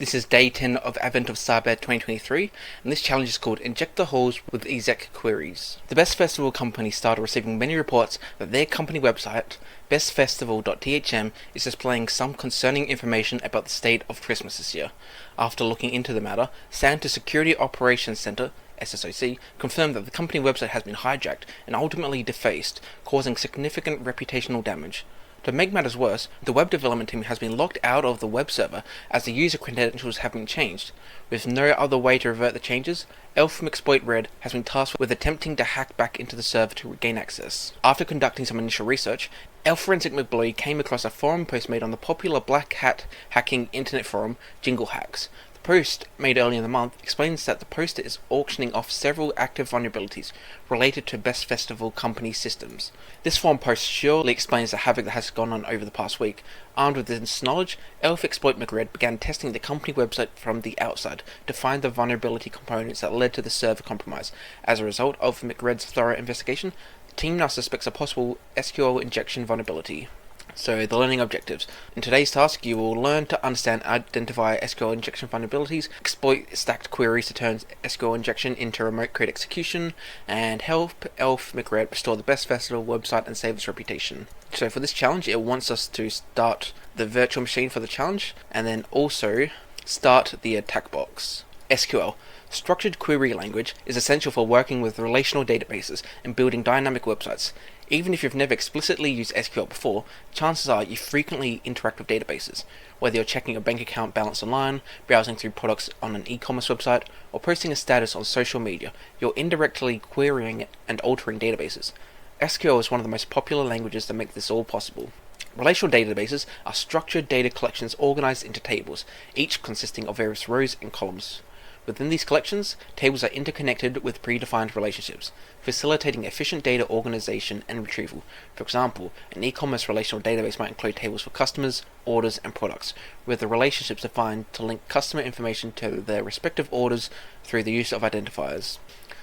This is day 10 of Advent of Cyber 2023, and this challenge is called Inject the Halls with EXEC Queries. The Best Festival company started receiving many reports that their company website, bestfestival.thm, is displaying some concerning information about the state of Christmas this year. After looking into the matter, Santa Security Operations Center, SSOC, confirmed that the company website has been hijacked and ultimately defaced, causing significant reputational damage. To make matters worse, the web development team has been locked out of the web server as the user credentials have been changed. With no other way to revert the changes, Elf from Exploit Red has been tasked with attempting to hack back into the server to regain access. After conducting some initial research, Elf Forensic McBloy came across a forum post made on the popular black hat hacking internet forum Jingle Hacks. The post, made earlier in the month, explains that the poster is auctioning off several active vulnerabilities related to Best Festival company systems. This forum post surely explains the havoc that has gone on over the past week. Armed with this knowledge, Elf Exploit McRed began testing the company website from the outside to find the vulnerability components that led to the server compromise. As a result of McRed's thorough investigation, the team now suspects a possible SQL injection vulnerability. So, the learning objectives. In today's task, you will learn to understand and identify SQL injection vulnerabilities, exploit stacked queries to turn SQL injection into remote code execution, and help Elf McRed restore the Best Festival website and save its reputation. So for this challenge, it wants us to start the virtual machine for the challenge, and then also start the attack box. SQL. Structured query language is essential for working with relational databases and building dynamic websites. Even if you've never explicitly used SQL before, chances are you frequently interact with databases. Whether you're checking your bank account balance online, browsing through products on an e-commerce website, or posting a status on social media, you're indirectly querying and altering databases. SQL is one of the most popular languages that make this all possible. Relational databases are structured data collections organized into tables, each consisting of various rows and columns. Within these collections, tables are interconnected with predefined relationships, facilitating efficient data organization and retrieval. For example, an e-commerce relational database might include tables for customers, orders, and products, with the relationships defined to link customer information to their respective orders through the use of identifiers.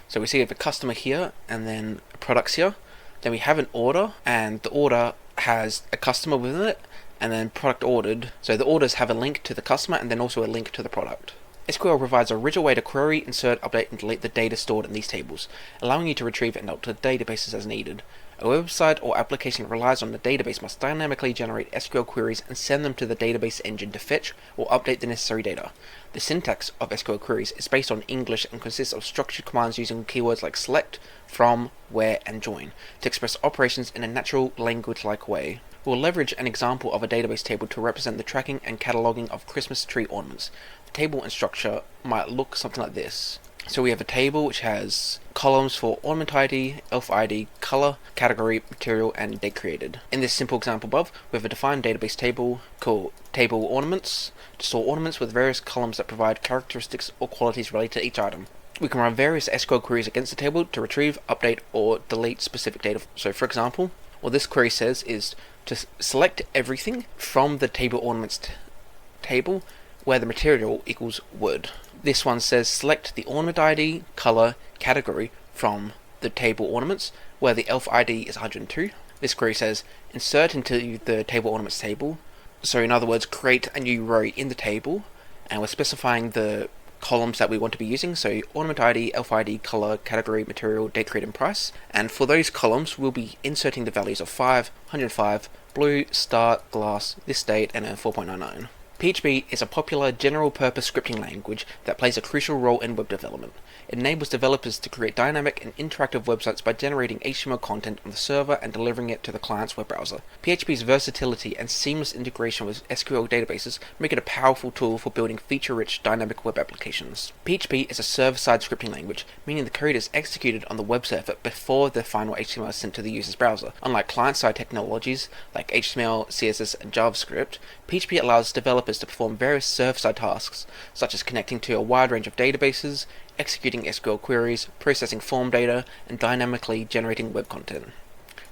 So we see we have a customer here, and then products here. Then we have an order, and the order has a customer within it, and then product ordered. So the orders have a link to the customer, and then also a link to the product. SQL provides a original way to query, insert, update, and delete the data stored in these tables, allowing you to retrieve and alter databases as needed. A website or application that relies on the database must dynamically generate SQL queries and send them to the database engine to fetch or update the necessary data. The syntax of SQL queries is based on English and consists of structured commands using keywords like select, from, where, and join to express operations in a natural language-like way. We'll leverage an example of a database table to represent the tracking and cataloging of Christmas tree ornaments. The table and structure might look something like this. So we have a table which has columns for ornament ID, elf ID, color, category, material, and date created. In this simple example above, we have a defined database table called table ornaments to store ornaments with various columns that provide characteristics or qualities related to each item. We can run various SQL queries against the table to retrieve, update, or delete specific data. So for example, what this query says is to select everything from the table ornaments table where the material equals wood. This one says select the ornament ID, color, category from the table ornaments where the elf ID is 102. This query says insert into the table ornaments table. So in other words, create a new row in the table, and we're specifying the columns that we want to be using, so ornament ID, elf ID, color, category, material, date created, and price. And for those columns, we'll be inserting the values of 5, 105, blue, star, glass, this date, and a 4.99. PHP is a popular general-purpose scripting language that plays a crucial role in web development. It enables developers to create dynamic and interactive websites by generating HTML content on the server and delivering it to the client's web browser. PHP's versatility and seamless integration with SQL databases make it a powerful tool for building feature-rich dynamic web applications. PHP is a server-side scripting language, meaning the code is executed on the web server before the final HTML is sent to the user's browser. Unlike client-side technologies like HTML, CSS, and JavaScript, PHP allows developers to perform various server-side tasks, such as connecting to a wide range of databases, executing SQL queries, processing form data, and dynamically generating web content.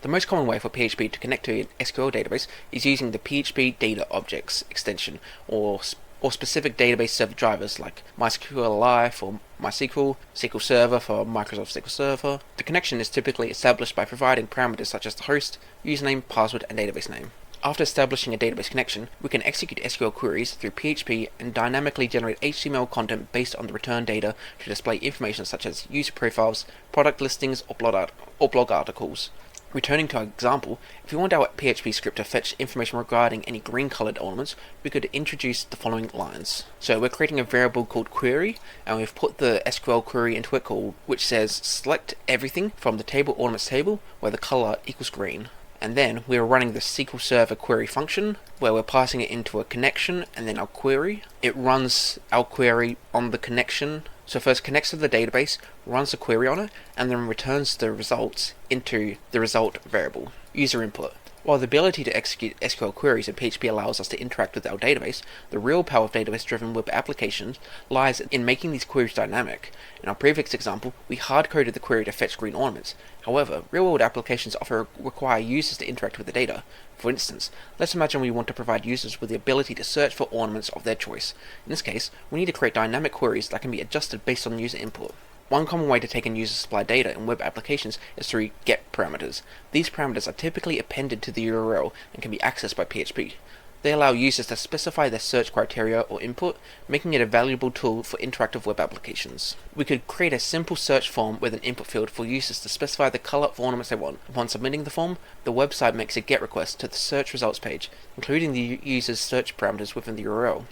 The most common way for PHP to connect to an SQL database is using the PHP Data Objects extension, or specific database server drivers like MySQLi for MySQL, SQL Server for Microsoft SQL Server. The connection is typically established by providing parameters such as the host, username, password, and database name. After establishing a database connection, we can execute SQL queries through PHP and dynamically generate HTML content based on the return data to display information such as user profiles, product listings, or blog articles. Returning to our example, if we want our PHP script to fetch information regarding any green colored elements, we could introduce the following lines. So we're creating a variable called query, and we've put the SQL query into it which says select everything from the table ornaments table where the color equals green. And then we're running the SQL Server query function where we're passing it into a connection and then our query. It runs our query on the connection. So first connects to the database, runs a query on it, and then returns the results into the result variable. User input. While the ability to execute SQL queries in PHP allows us to interact with our database, the real power of database-driven web applications lies in making these queries dynamic. In our previous example, we hard-coded the query to fetch green ornaments. However, real-world applications often require users to interact with the data. For instance, let's imagine we want to provide users with the ability to search for ornaments of their choice. In this case, we need to create dynamic queries that can be adjusted based on user input. One common way to take in user-supplied data in web applications is through GET parameters. These parameters are typically appended to the URL and can be accessed by PHP. They allow users to specify their search criteria or input, making it a valuable tool for interactive web applications. We could create a simple search form with an input field for users to specify the color of ornaments they want. Upon submitting the form, the website makes a GET request to the search results page, including the user's search parameters within the URL.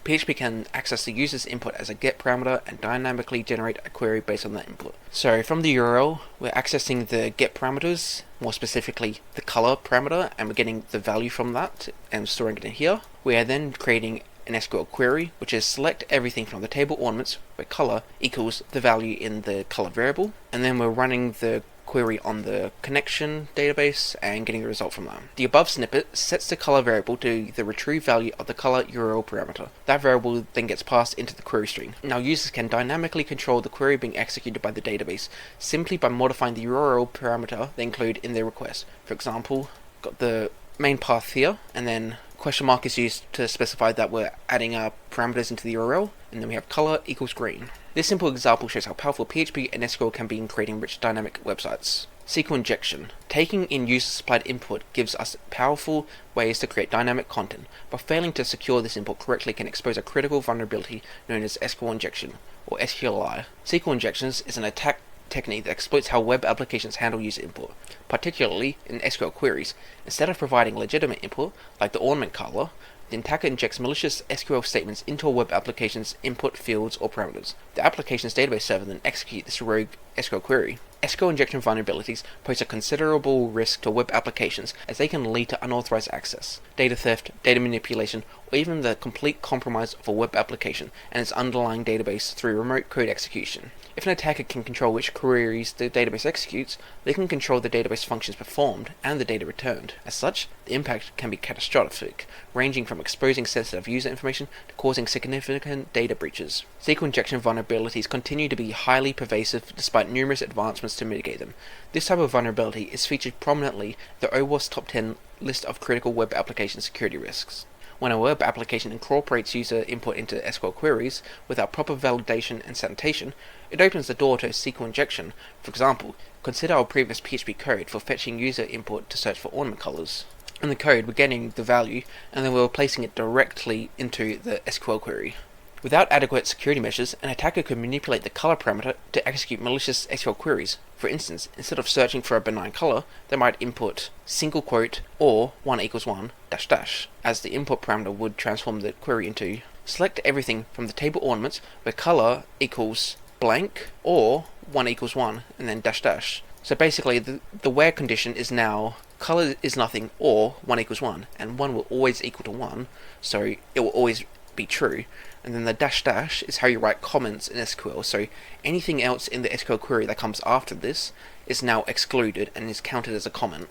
PHP can access the user's input as a GET parameter and dynamically generate a query based on that input. So from the URL, we're accessing the GET parameters, more specifically the color parameter, and we're getting the value from that and storing it in here. We are then creating an SQL query, which is select everything from the table ornaments where color equals the value in the color variable, and then we're running the query on the connection database and getting the result from that. The above snippet sets the color variable to the retrieve value of the color URL parameter. That variable then gets passed into the query string. Now users can dynamically control the query being executed by the database simply by modifying the URL parameter they include in their request. For example, got the main path here, and then question mark is used to specify that we're adding our parameters into the URL, and then we have color equals green. This simple example shows how powerful PHP and SQL can be in creating rich dynamic websites. SQL injection. Taking in user-supplied input gives us powerful ways to create dynamic content, but failing to secure this input correctly can expose a critical vulnerability known as SQL injection, or SQLI. SQL injections is an attack technique that exploits how web applications handle user input, particularly in SQL queries. Instead of providing legitimate input, like the ornament color, the attacker injects malicious SQL statements into a web application's input fields or parameters. The application's database server then executes this rogue SQL query. SQL injection vulnerabilities pose a considerable risk to web applications as they can lead to unauthorized access, data theft, data manipulation, or even the complete compromise of a web application and its underlying database through remote code execution. If an attacker can control which queries the database executes, they can control the database functions performed and the data returned. As such, the impact can be catastrophic, ranging from exposing sensitive user information to causing significant data breaches. SQL injection vulnerabilities continue to be highly pervasive despite numerous advancements to mitigate them. This type of vulnerability is featured prominently in the OWASP Top 10 list of critical web application security risks. When a web application incorporates user input into SQL queries without proper validation and sanitation, it opens the door to SQL injection. For example, consider our previous PHP code for fetching user input to search for ornament colors. In the code, we're getting the value, and then we're placing it directly into the SQL query. Without adequate security measures, an attacker could manipulate the color parameter to execute malicious SQL queries. For instance, instead of searching for a benign color, they might input single quote or 1 equals 1 dash dash, as the input parameter would transform the query into select everything from the table ornaments where color equals blank or 1 equals 1 and then dash dash. So basically the where condition is now color is nothing or 1 equals 1, and 1 will always equal to 1, so it will always be true. And then the dash dash is how you write comments in SQL, so anything else in the SQL query that comes after this is now excluded and is counted as a comment.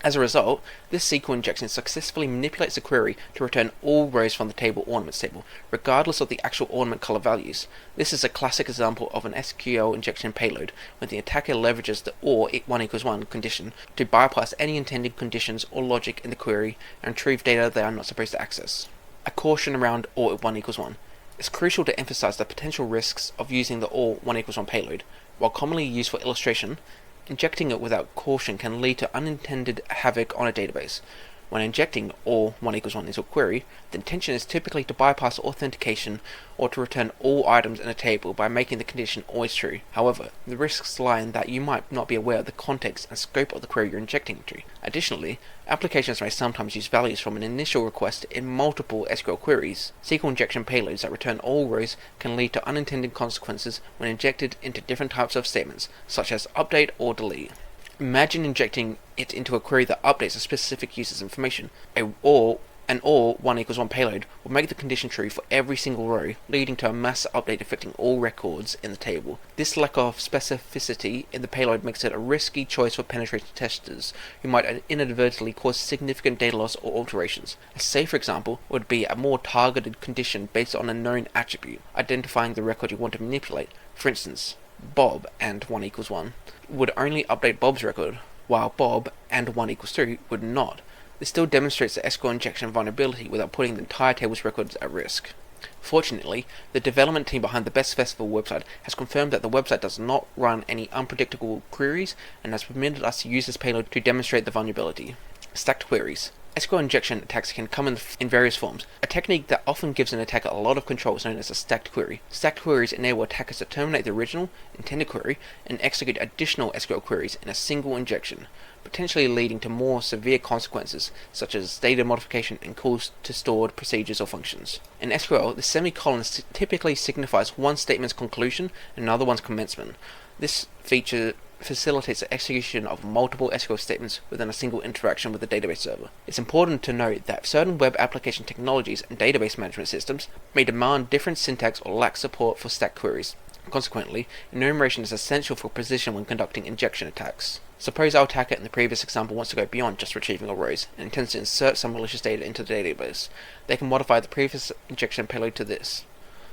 As a result, this SQL injection successfully manipulates the query to return all rows from the table ornaments table, regardless of the actual ornament color values. This is a classic example of an SQL injection payload, when the attacker leverages the OR 1 equals 1 condition to bypass any intended conditions or logic in the query and retrieve data they are not supposed to access. A caution around OR 1 equals 1. It's crucial to emphasize the potential risks of using the OR 1 equals 1 payload. While commonly used for illustration, injecting it without caution can lead to unintended havoc on a database. When injecting or 1 equals 1 into a query, the intention is typically to bypass authentication or to return all items in a table by making the condition always true. However, the risks lie in that you might not be aware of the context and scope of the query you're injecting into. Additionally, applications may sometimes use values from an initial request in multiple SQL queries. SQL injection payloads that return all rows can lead to unintended consequences when injected into different types of statements, such as update or delete. Imagine injecting it into a query that updates a specific user's information. An or 1 equals 1 payload will make the condition true for every single row, leading to a mass update affecting all records in the table. This lack of specificity in the payload makes it a risky choice for penetration testers, who might inadvertently cause significant data loss or alterations. A safer example would be a more targeted condition based on a known attribute, identifying the record you want to manipulate. For instance, Bob and 1 equals 1 would only update Bob's record, while Bob and 1 equals 2 would not. This still demonstrates the SQL injection vulnerability without putting the entire table's records at risk. Fortunately, the development team behind the Best Festival website has confirmed that the website does not run any unpredictable queries and has permitted us to use this payload to demonstrate the vulnerability. Stacked queries. SQL injection attacks can come in various forms. A technique that often gives an attacker a lot of control is known as a stacked query. Stacked queries enable attackers to terminate the original, intended query and execute additional SQL queries in a single injection, potentially leading to more severe consequences, such as data modification and calls to stored procedures or functions. In SQL, the semicolon typically signifies one statement's conclusion and another one's commencement. This feature facilitates the execution of multiple SQL statements within a single interaction with the database server. It's important to note that certain web application technologies and database management systems may demand different syntax or lack support for stacked queries. Consequently, enumeration is essential for precision when conducting injection attacks. Suppose our attacker in the previous example wants to go beyond just retrieving all rows and intends to insert some malicious data into the database. They can modify the previous injection payload to this.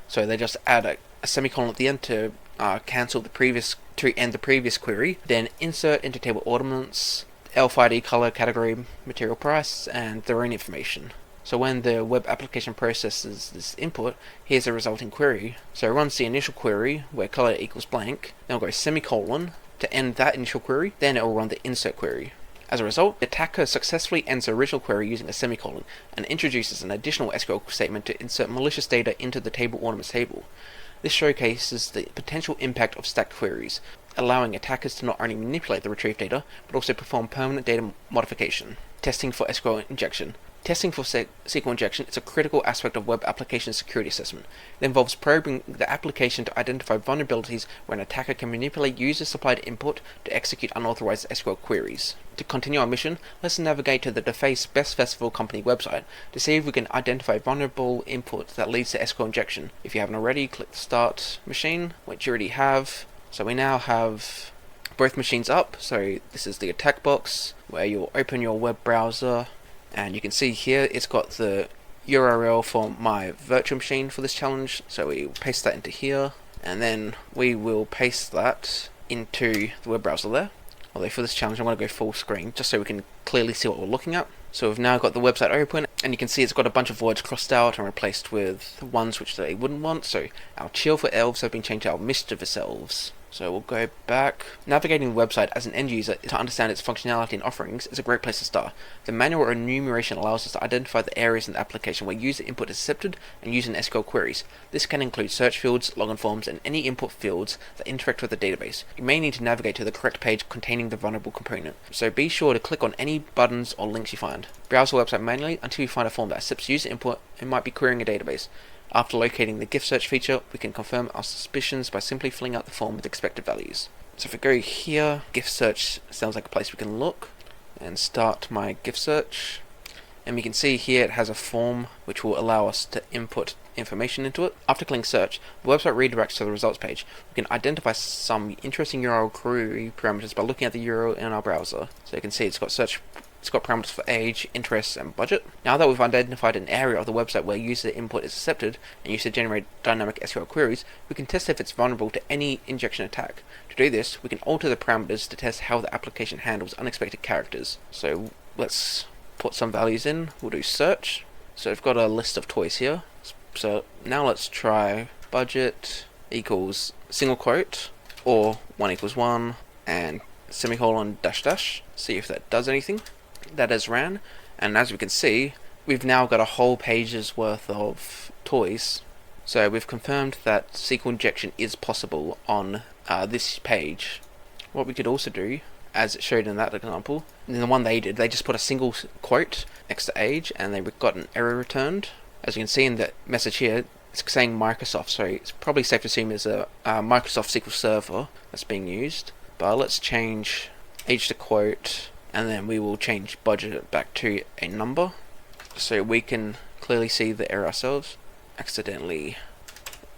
So they just add a semicolon at the end to end the previous query, then insert into table ornaments, elf ID, color, category, material price, and their own information. So when the web application processes this input, here's the resulting query. So it runs the initial query where color equals blank, then we'll go semicolon to end that initial query, then it will run the insert query. As a result, the attacker successfully ends the original query using a semicolon and introduces an additional SQL statement to insert malicious data into the table ornaments table. This showcases the potential impact of stacked queries, allowing attackers to not only manipulate the retrieved data, but also perform permanent data modification. Testing for SQL injection. Testing for SQL injection is a critical aspect of web application security assessment. It involves probing the application to identify vulnerabilities where an attacker can manipulate user-supplied input to execute unauthorized SQL queries. To continue our mission, let's navigate to the Deface Best Festival company website to see if we can identify vulnerable input that leads to SQL injection. If you haven't already, click the Start Machine, which you already have. So we now have both machines up. So this is the attack box where you'll open your web browser. And you can see here it's got the URL for my virtual machine for this challenge, so we will paste that into here, and then we will paste that into the web browser there. Although for this challenge I'm going to go full screen, just so we can clearly see what we're looking at. So we've now got the website open, and you can see it's got a bunch of words crossed out and replaced with ones which they wouldn't want. So our cheerful elves have been changed to our mischievous elves. So we'll go back. Navigating the website as an end user to understand its functionality and offerings is a great place to start. The manual enumeration allows us to identify the areas in the application where user input is accepted and use in SQL queries. This can include search fields, login forms, and any input fields that interact with the database. You may need to navigate to the correct page containing the vulnerable component, so be sure to click on any buttons or links you find. Browse the website manually until you find a form that accepts user input and might be querying a database. After locating the GIF search feature, we can confirm our suspicions by simply filling out the form with expected values. So if we go here, GIF search sounds like a place we can look, and start my GIF search. And we can see here it has a form which will allow us to input information into it. After clicking search, the website redirects to the results page. We can identify some interesting URL query parameters by looking at the URL in our browser. So you can see it's got parameters for age, interests, and budget. Now that we've identified an area of the website where user input is accepted and used to generate dynamic SQL queries, we can test if it's vulnerable to any injection attack. To do this, we can alter the parameters to test how the application handles unexpected characters. So let's put some values in. We'll do search. So we've got a list of toys here. So now let's try budget equals single quote or 1 equals 1 and semicolon dash dash. See if that does anything. That has ran, And as we can see, we've now got a whole page's worth of toys. So we've confirmed that SQL injection is possible on this page. What we could also do, as it showed in that example, in the one they did, they just put a single quote next to age and they got an error returned. As you can see in that message here, it's saying Microsoft, so it's probably safe to assume it's a Microsoft SQL Server that's being used. But let's change age to quote, and then we will change budget back to a number, so we can clearly see the error ourselves. Accidentally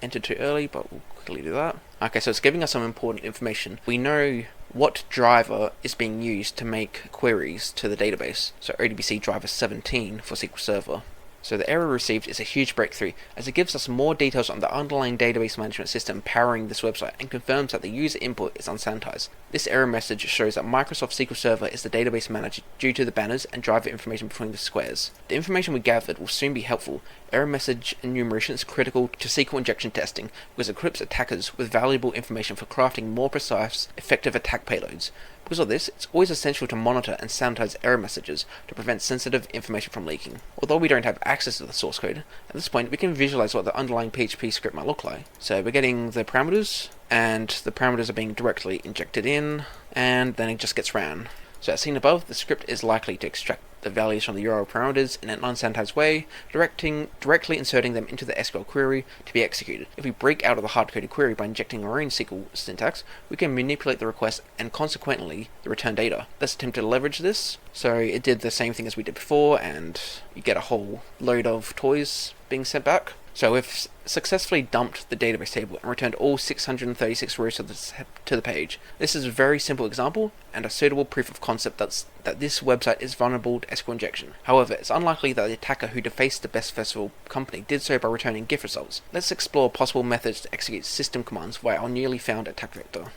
entered too early, but we'll quickly do that. Okay, so it's giving us some important information. We know what driver is being used to make queries to the database. So ODBC driver 17 for SQL Server. So the error received is a huge breakthrough, as it gives us more details on the underlying database management system powering this website and confirms that the user input is unsanitized. This error message shows that Microsoft SQL Server is the database manager due to the banners and driver information between the squares. The information we gathered will soon be helpful. Error message enumeration is critical to SQL injection testing because it equips attackers with valuable information for crafting more precise, effective attack payloads. Because of this, it's always essential to monitor and sanitize error messages to prevent sensitive information from leaking. Although we don't have access to the source code, at this point we can visualize what the underlying PHP script might look like. So we're getting the parameters, and the parameters are being directly injected in, and then it just gets ran. So as seen above, the script is likely to extract the values from the URL parameters in an unsanitized way, directly inserting them into the SQL query to be executed. If we break out of the hard-coded query by injecting our own SQL syntax, we can manipulate the request and consequently the return data. Let's attempt to leverage this. So it did the same thing as we did before, and you get a whole load of toys being sent back. So we've successfully dumped the database table and returned all 636 rows to the page. This is a very simple example and a suitable proof of concept that this website is vulnerable to SQL injection. However, it's unlikely that the attacker who defaced the Best Festival company did so by returning GIF results. Let's explore possible methods to execute system commands via our newly found attack vector.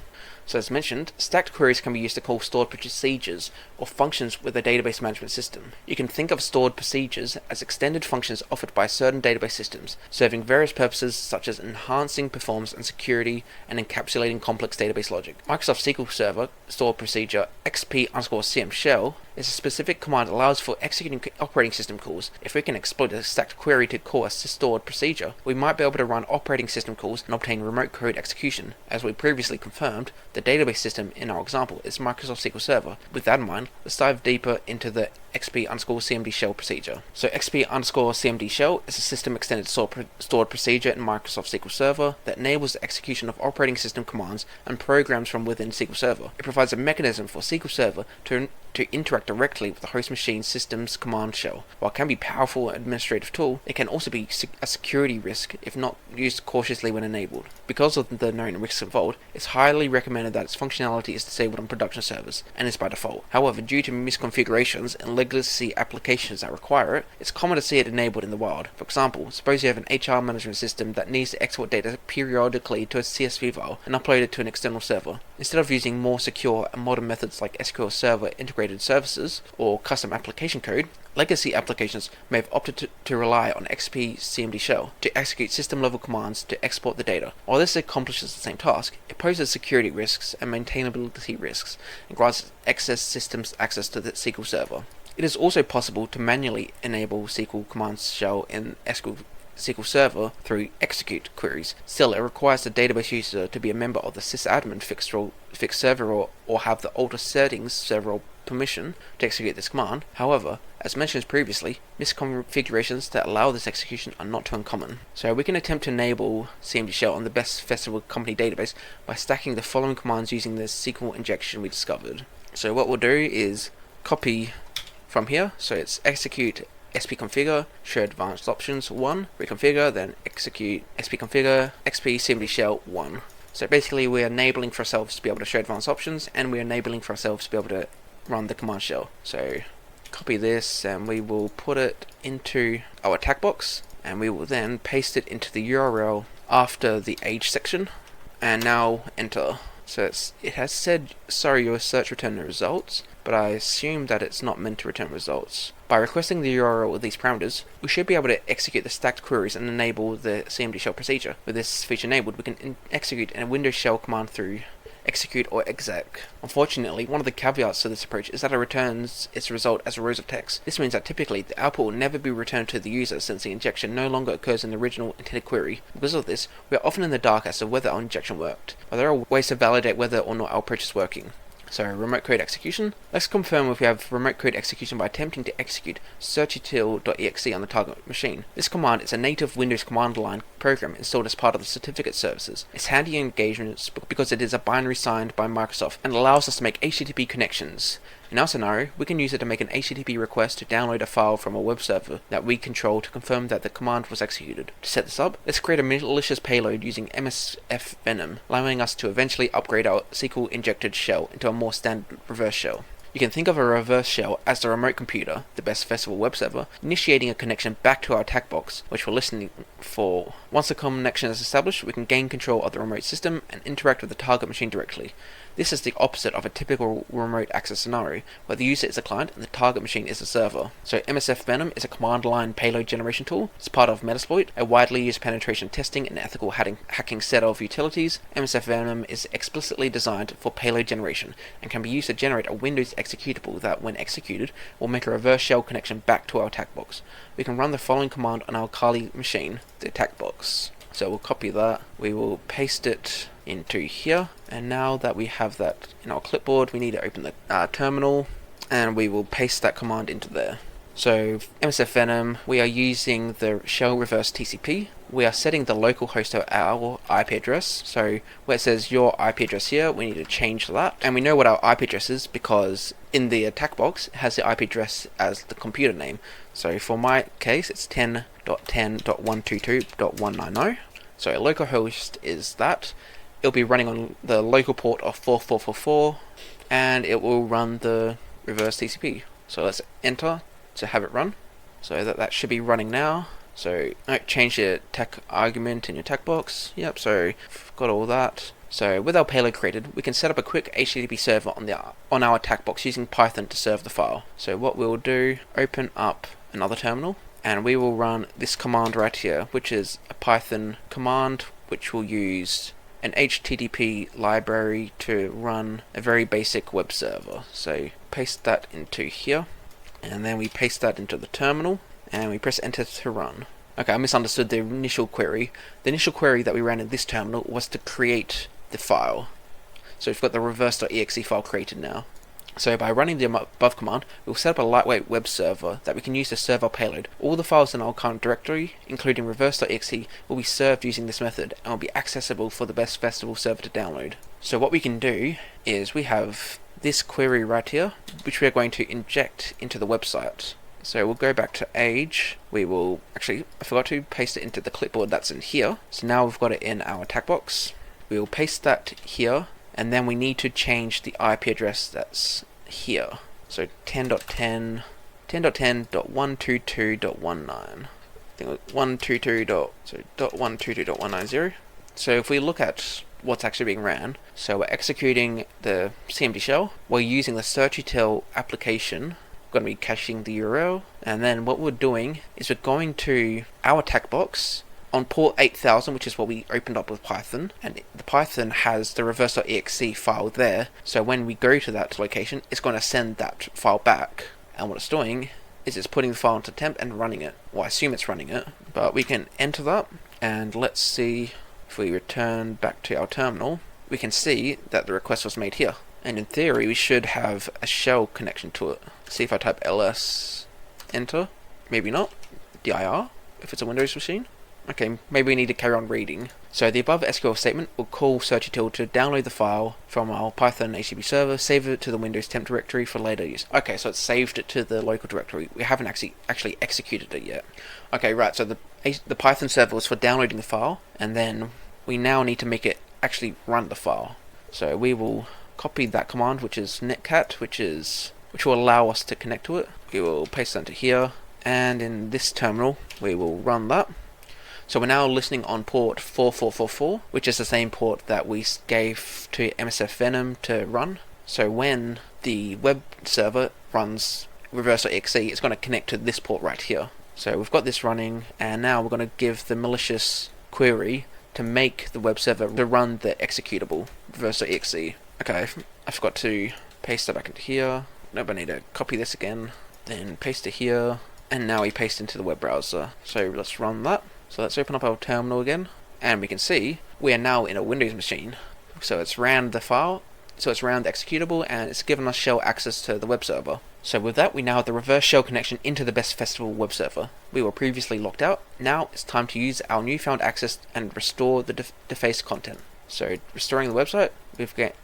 So as mentioned, stacked queries can be used to call stored procedures or functions with a database management system. You can think of stored procedures as extended functions offered by certain database systems, serving various purposes such as enhancing performance and security and encapsulating complex database logic. Microsoft SQL Server stored procedure xp_cm shell is a specific command that allows for executing operating system calls. If we can exploit a stacked query to call a stored procedure, we might be able to run operating system calls and obtain remote code execution. As we previously confirmed, the database system in our example is Microsoft SQL Server. With that in mind, let's dive deeper into the xp_cmd shell procedure. So xp_cmd shell is a system extended stored procedure in Microsoft SQL Server that enables the execution of operating system commands and programs from within SQL Server. It provides a mechanism for SQL Server to interact directly with the host machine system's command shell. While it can be a powerful administrative tool, it can also be a security risk if not used cautiously when enabled. Because of the known risks involved, it's highly recommended that its functionality is disabled on production servers, and is by default. However, due to misconfigurations and legacy applications that require it, it's common to see it enabled in the wild. For example, suppose you have an HR management system that needs to export data periodically to a CSV file and upload it to an external server. Instead of using more secure and modern methods like SQL Server integrated services or custom application code, legacy applications may have opted to rely on xp_cmd shell to execute system-level commands to export the data. While this accomplishes the same task, it poses security risks and maintainability risks and grants excess systems access to the SQL Server. It is also possible to manually enable SQL commands shell in SQL Server through EXEC Queries. Still, it requires the database user to be a member of the sysadmin fixed server or have the alter settings server permission to execute this command. However, as mentioned previously, misconfigurations that allow this execution are not too uncommon. So we can attempt to enable CMD shell on the Best Festival company database by stacking the following commands using the SQL injection we discovered. So what we'll do is copy from here, so it's execute spconfigure show advanced options 1, reconfigure, then execute spconfigure xp_cmd shell 1. So basically we're enabling for ourselves to be able to show advanced options, and we're enabling for ourselves to be able to run the command shell. So copy this and we will put it into our attack box, and we will then paste it into the URL after the age section, and now enter. So it has said, sorry, your search returned no results, but I assume that it's not meant to return results. By requesting the URL with these parameters, we should be able to execute the stacked queries and enable the CMD shell procedure. With this feature enabled, we can execute a Windows shell command through execute, or exec. Unfortunately, one of the caveats to this approach is that it returns its result as rows of text. This means that typically the output will never be returned to the user since the injection no longer occurs in the original intended query. Because of this, we are often in the dark as to whether our injection worked, but there are ways to validate whether or not our approach is working. So remote code execution. Let's confirm if we have remote code execution by attempting to execute searchutil.exe on the target machine. This command is a native Windows command line program installed as part of the certificate services. It's handy in engagements because it is a binary signed by Microsoft and allows us to make HTTP connections. In our scenario, we can use it to make an HTTP request to download a file from a web server that we control to confirm that the command was executed. To set this up, let's create a malicious payload using MSF Venom, allowing us to eventually upgrade our SQL injected shell into a more standard reverse shell. You can think of a reverse shell as the remote computer, the best festival web server, initiating a connection back to our attack box, which we're listening for. Once the connection is established, we can gain control of the remote system and interact with the target machine directly. This is the opposite of a typical remote access scenario, where the user is a client and the target machine is a server. So MSF Venom is a command line payload generation tool. It's part of Metasploit, a widely used penetration testing and ethical hacking set of utilities. MSF Venom is explicitly designed for payload generation and can be used to generate a Windows executable that, when executed, will make a reverse shell connection back to our attack box. We can run the following command on our Kali machine, the attack box. So we'll copy that, we will paste it into here, and now that we have that in our clipboard, we need to open the terminal, and we will paste that command into there. So MSF Venom, we are using the shell reverse TCP. We are setting the local host to our IP address. So where it says your IP address here, we need to change that. And we know what our IP address is because in the attack box, it has the IP address as the computer name. So for my case, it's 10.10.122.190. So localhost is that. It'll be running on the local port of 4444, and it will run the reverse TCP. So let's enter to have it run. So that should be running now. So change the attack argument in your attack box. Yep, so got all that. So with our payload created, we can set up a quick HTTP server on our attack box using Python to serve the file. So what we'll do, open up another terminal, and we will run this command right here, which is a Python command which will use an HTTP library to run a very basic web server. So paste that into here, and then we paste that into the terminal, and we press enter to run. Okay, I misunderstood the initial query. The initial query that we ran in this terminal was to create the file. So we've got the reverse.exe file created now. So by running the above command, we'll set up a lightweight web server that we can use to serve our payload. All the files in our current directory, including reverse.exe, will be served using this method and will be accessible for the best festival server to download. So what we can do is we have this query right here, which we are going to inject into the website. So we'll go back to age. We will, actually, I forgot to paste it into the clipboard that's in here. So now we've got it in our attack box. We will paste that here, and then we need to change the IP address that's here. So 10.10.122.19. I think 122.190. So if we look at what's actually being ran, so we're executing the CMD shell, we're using the searchutil application, we're going to be caching the URL, and then what we're doing is we're going to our attack box on port 8000, which is what we opened up with Python, and the Python has the reverse.exe file there, so when we go to that location, it's going to send that file back, and what it's doing is it's putting the file into temp and running it. Well, I assume it's running it, but we can enter that, and let's see if we return back to our terminal, we can see that the request was made here, and in theory we should have a shell connection to it. See if I type ls, enter, maybe not, dir, if it's a Windows machine. Okay, maybe we need to carry on reading. So the above SQL statement will call searchutil to download the file from our Python HTTP server, save it to the Windows temp directory for later use. Okay, so it's saved it to the local directory. We haven't actually executed it yet. Okay, right, so the Python server was for downloading the file, and then we now need to make it actually run the file. So we will copy that command, which is netcat, which will allow us to connect to it. We will paste that into here, and in this terminal, we will run that. So we're now listening on port 4444, which is the same port that we gave to MSF Venom to run. So when the web server runs reverse.exe, it's going to connect to this port right here. So we've got this running, and now we're going to give the malicious query to make the web server to run the executable reverse.exe. Okay, I forgot to paste that back into here. Nope, I need to copy this again, then paste it here, and now we paste into the web browser. So let's run that. So let's open up our terminal again, and we can see we are now in a Windows machine. So it's ran the file, so it's ran the executable, and it's given us shell access to the web server. So with that, we now have the reverse shell connection into the Best Festival web server. We were previously locked out. Now it's time to use our newfound access and restore the defaced content. So restoring the website,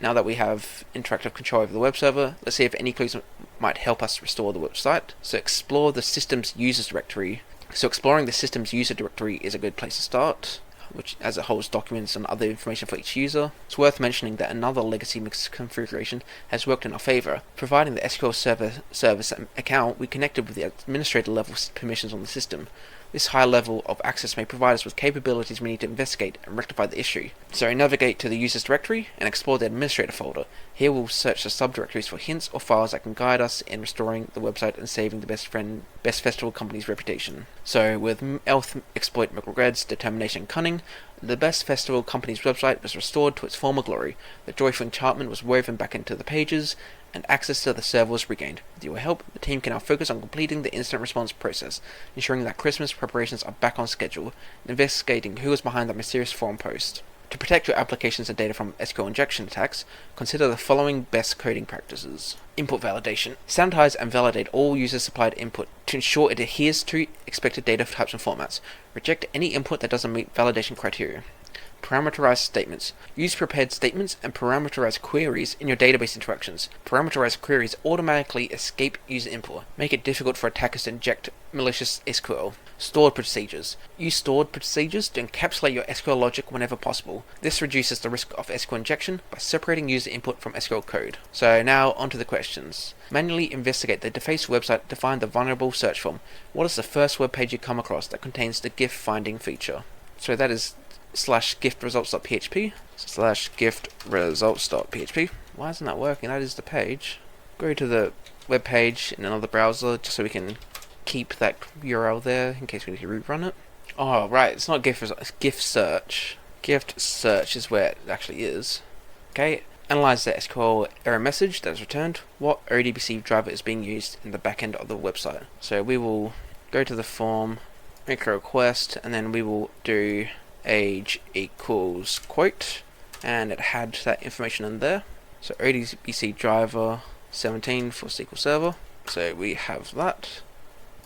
now that we have interactive control over the web server, let's see if any clues might help us restore the website. So explore the system's users directory. So exploring the system's user directory is a good place to start, which as it holds documents and other information for each user. It's worth mentioning that another legacy mix configuration has worked in our favor. Providing the SQL Server service account, we connected with the administrator level permissions on the system. This high level of access may provide us with capabilities we need to investigate and rectify the issue. So navigate to the users directory and explore the administrator folder. Here we'll search the subdirectories for hints or files that can guide us in restoring the website and saving the Best Festival company's reputation. So with Elf, Exploit, McRegrets, Determination, Cunning, the Best Festival company's website was restored to its former glory. The joyful enchantment was woven back into the pages, and access to the server was regained. With your help, the team can now focus on completing the incident response process, ensuring that Christmas preparations are back on schedule, and investigating who was behind that mysterious forum post. To protect your applications and data from SQL injection attacks, consider the following best coding practices. Input validation. Sanitize and validate all user-supplied input to ensure it adheres to expected data types and formats. Reject any input that doesn't meet validation criteria. Parameterized statements. Use prepared statements and parameterized queries in your database interactions. Parameterized queries automatically escape user input. Make it difficult for attackers to inject malicious SQL. Stored procedures. Use stored procedures to encapsulate your SQL logic whenever possible. This reduces the risk of SQL injection by separating user input from SQL code. So now onto the questions. Manually investigate the defaced website to find the vulnerable search form. What is the first web page you come across that contains the GIF finding feature? So that is /giftresults.php /giftresults.php. Why isn't that working? That is the page. Go to the web page in another browser just so we can keep that URL there in case we need to rerun it. Oh right, it's not gift result, it's gift search. Gift search is where it actually is. Okay, analyze the SQL error message that is returned. What ODBC driver is being used in the backend of the website? So we will go to the form, make a request, and then we will do age equals quote, and it had that information in there. So ODBC driver 17 for SQL Server. So we have that,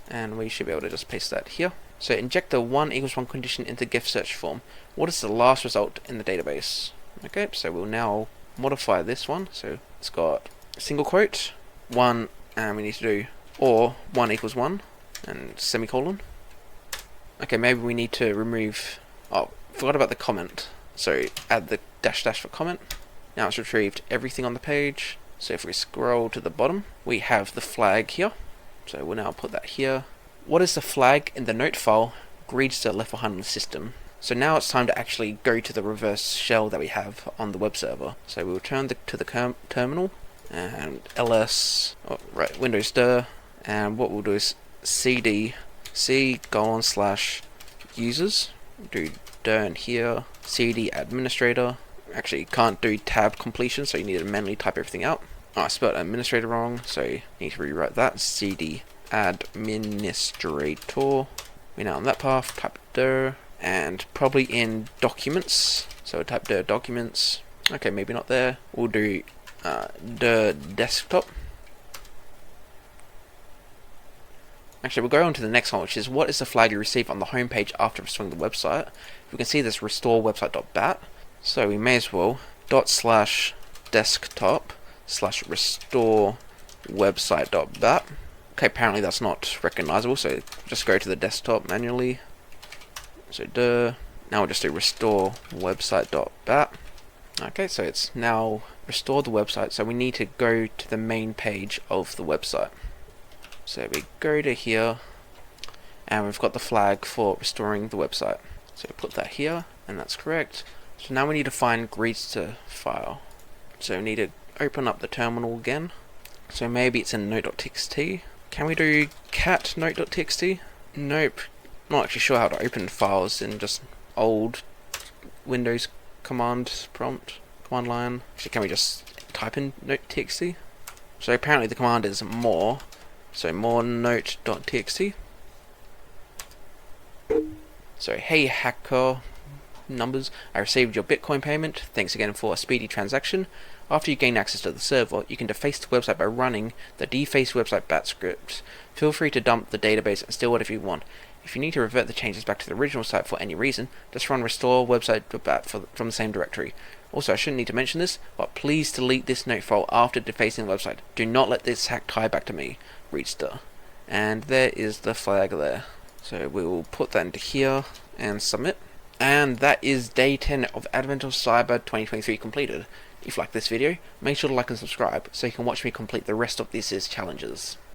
and we should be able to just paste that here. So inject the 1 = 1 condition into GIF search form. What is the last result in the database? Okay, so we'll now modify this one. So it's got single quote, 1, and we need to do or 1 = 1 and semicolon. Okay, maybe we need to remove, oh, forgot about the comment. So add the dash for comment. Now it's retrieved everything on the page. So if we scroll to the bottom, we have the flag here. So we'll now put that here. What is the flag in the note file Greedster left behind on the system? So now it's time to actually go to the reverse shell that we have on the web server. So we'll turn to the terminal and ls, Windows dir, and what we'll do is cd c:/users, do dir in here, cd administrator. Actually, you can't do tab completion, so you need to manually type everything out. Oh, I spelled administrator wrong, so you need to rewrite that. cd administrator. We're now on that path, type dir, and probably in documents. So type dir documents. Okay, maybe not there. We'll do dir desktop. Actually, we'll go on to the next one, which is what is the flag you receive on the home page after restoring the website? We can see this restore website.bat. So we may as well ./desktop/restore website.bat. Okay, apparently that's not recognizable, so just go to the desktop manually. So now we'll just do restore website.bat. Okay, so it's now restored the website, so we need to go to the main page of the website. So we go to here, and we've got the flag for restoring the website. So put that here, and that's correct. So now we need to find Greedster file. So we need to open up the terminal again. So maybe it's in note.txt. Can we do cat note.txt? Nope. Not actually sure how to open files in just old Windows command prompt. command line. Actually, can we just type in note.txt? So apparently the command is more. So more note.txt. So hey hacker numbers, I received your Bitcoin payment. Thanks again for a speedy transaction. After you gain access to the server, you can deface the website by running the deface website bat script. Feel free to dump the database and steal whatever you want. If you need to revert the changes back to the original site for any reason, just run restore website bat from the same directory. Also, I shouldn't need to mention this, but please delete this note file after defacing the website. Do not let this hack tie back to me. Readster. And there is the flag there. So we will put that into here and submit. And that is day 10 of Advent of Cyber 2023 completed. If you like this video, make sure to like and subscribe so you can watch me complete the rest of these challenges.